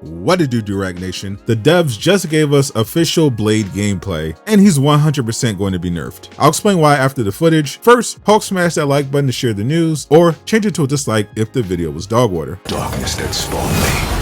What it do, Durag Nation? The devs just gave us official Blade gameplay, and he's 100% going to be nerfed. I'll explain why after the footage. First, Hulk smash that like button to share the news, or change it to a dislike if the video was dog water. Darkness that spawned me.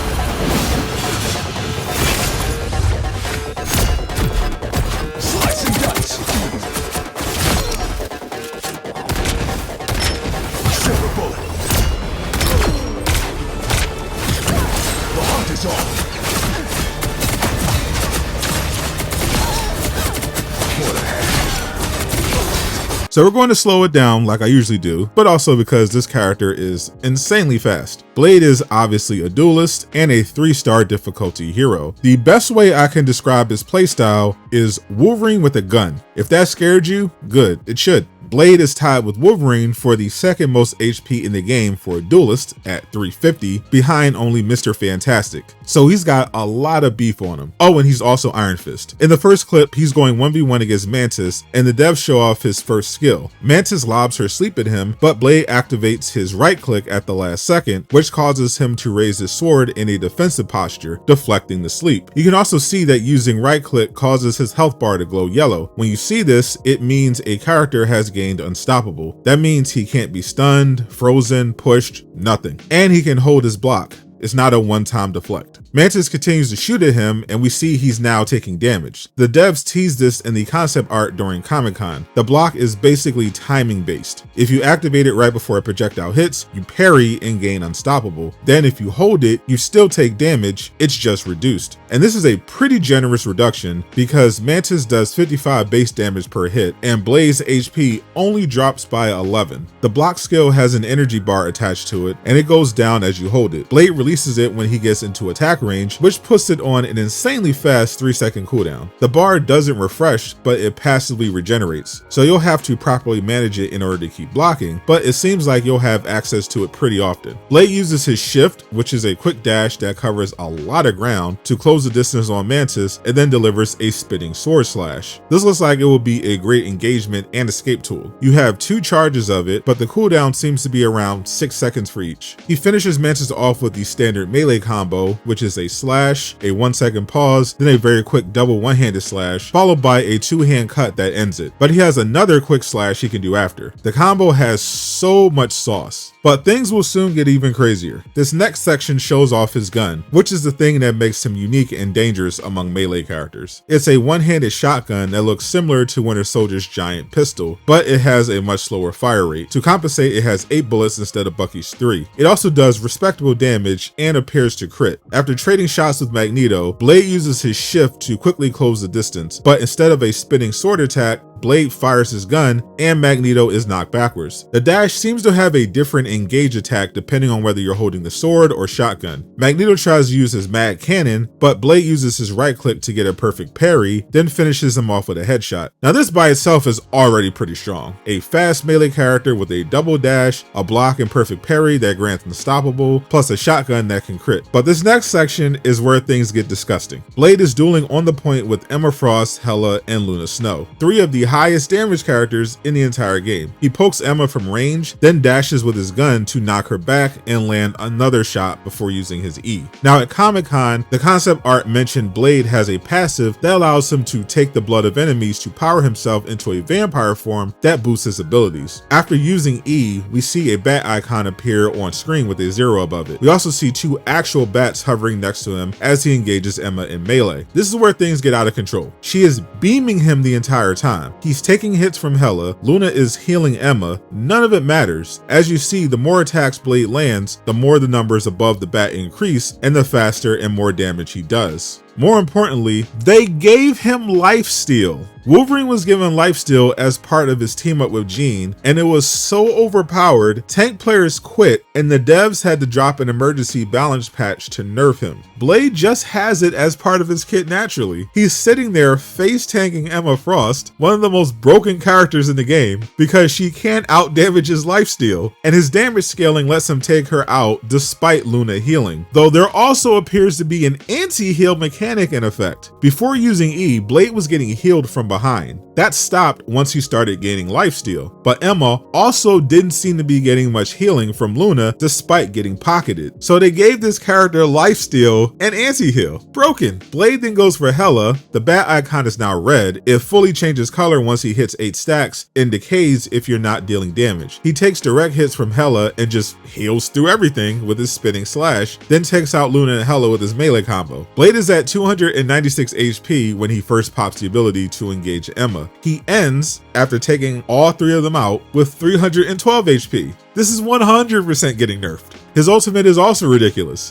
So we're going to slow it down like I usually do, but also because this character is insanely fast. Blade is obviously a duelist and a 3-star difficulty hero. The best way I can describe his playstyle is Wolverine with a gun. If that scared you, good, it should. Blade is tied with Wolverine for the second most HP in the game for a duelist at 350, behind only Mr. Fantastic. So he's got a lot of beef on him. Oh, and he's also Iron Fist. In the first clip, he's going 1v1 against Mantis, and the devs show off his first skill. Mantis lobs her sleep at him, but Blade activates his right click at the last second, which causes him to raise his sword in a defensive posture, deflecting the sleep. You can also see that using right click causes his health bar to glow yellow. When you see this, it means a character has gained unstoppable. That means he can't be stunned, frozen, pushed, nothing. And he can hold his block. It's not a one-time deflect. Mantis continues to shoot at him, and we see he's now taking damage. The devs teased this in the concept art during Comic-Con. The block is basically timing based. If you activate it right before a projectile hits, you parry and gain unstoppable. Then if you hold it, you still take damage, it's just reduced. And this is a pretty generous reduction because Mantis does 55 base damage per hit, and Blade's HP only drops by 11. The block skill has an energy bar attached to it, and it goes down as you hold it. Blade releases it when he gets into attack range, which puts it on an insanely fast 3-second cooldown. The bar doesn't refresh, but it passively regenerates, so you'll have to properly manage it in order to keep blocking, but it seems like you'll have access to it pretty often. Blade uses his shift, which is a quick dash that covers a lot of ground, to close the distance on Mantis, and then delivers a spitting sword slash. This looks like it will be a great engagement and escape tool. You have 2 charges of it, but the cooldown seems to be around 6 seconds for each. He finishes Mantis off with the standard melee combo, which is a slash, a 1-second pause, then a very quick double one-handed slash, followed by a 2-hand cut that ends it. But he has another quick slash he can do after. The combo has so much sauce. But things will soon get even crazier. This next section shows off his gun, which is the thing that makes him unique and dangerous among melee characters. It's a one-handed shotgun that looks similar to Winter Soldier's giant pistol, but it has a much slower fire rate. To compensate, it has 8 bullets instead of Bucky's 3. It also does respectable damage and appears to crit. After trading shots with Magneto, Blade uses his shift to quickly close the distance, but instead of a spinning sword attack, Blade fires his gun and Magneto is knocked backwards. The dash seems to have a different engage attack depending on whether you're holding the sword or shotgun. Magneto tries to use his mag cannon, but Blade uses his right click to get a perfect parry, then finishes him off with a headshot. Now this by itself is already pretty strong. A fast melee character with a double dash, a block and perfect parry that grants unstoppable, plus a shotgun that can crit. But this next section is where things get disgusting. Blade is dueling on the point with Emma Frost, Hela, and Luna Snow, 3 of the highest damage characters in the entire game. He pokes Emma from range, then dashes with his gun to knock her back and land another shot before using his E. Now at Comic-Con, the concept art mentioned Blade has a passive that allows him to take the blood of enemies to power himself into a vampire form that boosts his abilities. After using E, we see a bat icon appear on screen with a 0 above it. We also see 2 actual bats hovering next to him as he engages Emma in melee. This is where things get out of control. She is beaming him the entire time. He's taking hits from Hela, Luna is healing Emma, none of it matters. As you see, the more attacks Blade lands, the more the numbers above the bat increase, and the faster and more damage he does. More importantly, they gave him lifesteal. Wolverine was given lifesteal as part of his team up with Jean, and it was so overpowered, tank players quit, and the devs had to drop an emergency balance patch to nerf him. Blade just has it as part of his kit naturally. He's sitting there face tanking Emma Frost, one of the most broken characters in the game, because she can't out damage his lifesteal, and his damage scaling lets him take her out despite Luna healing. Though there also appears to be an anti-heal mechanic in effect. Before using E, Blade was getting healed from behind behind. That stopped once he started gaining lifesteal, but Emma also didn't seem to be getting much healing from Luna despite getting pocketed. So they gave this character lifesteal and anti-heal. Broken. Blade then goes for Hela. The bat icon is now red. It fully changes color once he hits 8 stacks and decays if you're not dealing damage. He takes direct hits from Hela and just heals through everything with his spinning slash, then takes out Luna and Hela with his melee combo. Blade is at 296 HP when he first pops the ability to engage Emma. He ends, after taking all 3 of them out, with 312 HP. This is 100% getting nerfed. His ultimate is also ridiculous.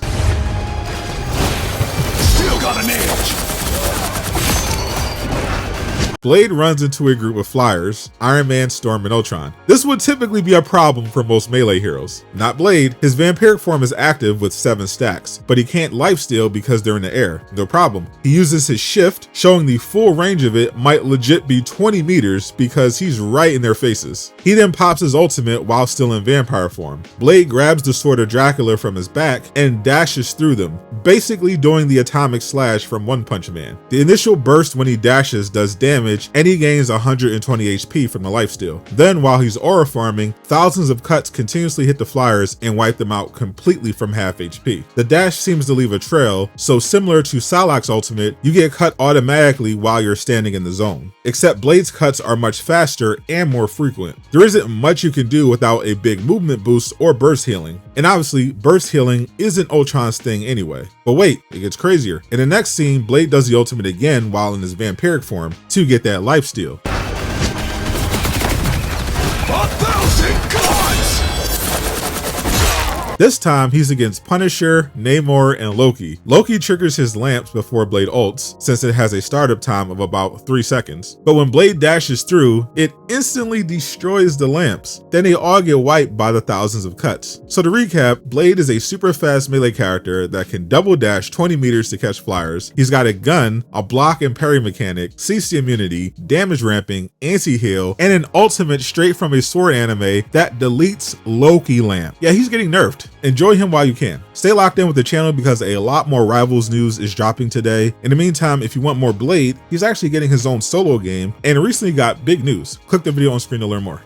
Still got an edge. Blade runs into a group of flyers, Iron Man, Storm, and Ultron. This would typically be a problem for most melee heroes. Not Blade. His vampiric form is active with 7 stacks, but he can't lifesteal because they're in the air. No problem. He uses his shift, showing the full range of it might legit be 20 meters because he's right in their faces. He then pops his ultimate while still in vampire form. Blade grabs the sword of Dracula from his back and dashes through them, basically doing the atomic slash from One Punch Man. The initial burst when he dashes does damage and he gains 120 HP from the lifesteal. Then while he's aura farming, thousands of cuts continuously hit the flyers and wipe them out completely from half HP. The dash seems to leave a trail, so similar to Salak's ultimate, you get cut automatically while you're standing in the zone. Except Blade's cuts are much faster and more frequent. There isn't much you can do without a big movement boost or burst healing. And obviously, burst healing isn't Ultron's thing anyway. But wait, it gets crazier. In the next scene, Blade does the ultimate again while in his vampiric form to get that lifesteal. 1,000 gods! This time he's against Punisher, Namor, and Loki. Loki triggers his lamps before Blade ults, since it has a startup time of about 3 seconds. But when Blade dashes through, it instantly destroys the lamps. Then they all get wiped by the thousands of cuts. So to recap, Blade is a super fast melee character that can double dash 20 meters to catch flyers. He's got a gun, a block and parry mechanic, CC immunity, damage ramping, anti-heal, and an ultimate straight from a sword anime that deletes Loki lamp. Yeah, he's getting nerfed. Enjoy him while you can. Stay locked in with the channel because a lot more Rivals news is dropping today. In the meantime, if you want more Blade, he's actually getting his own solo game and recently got big news. Click the video on screen to learn more.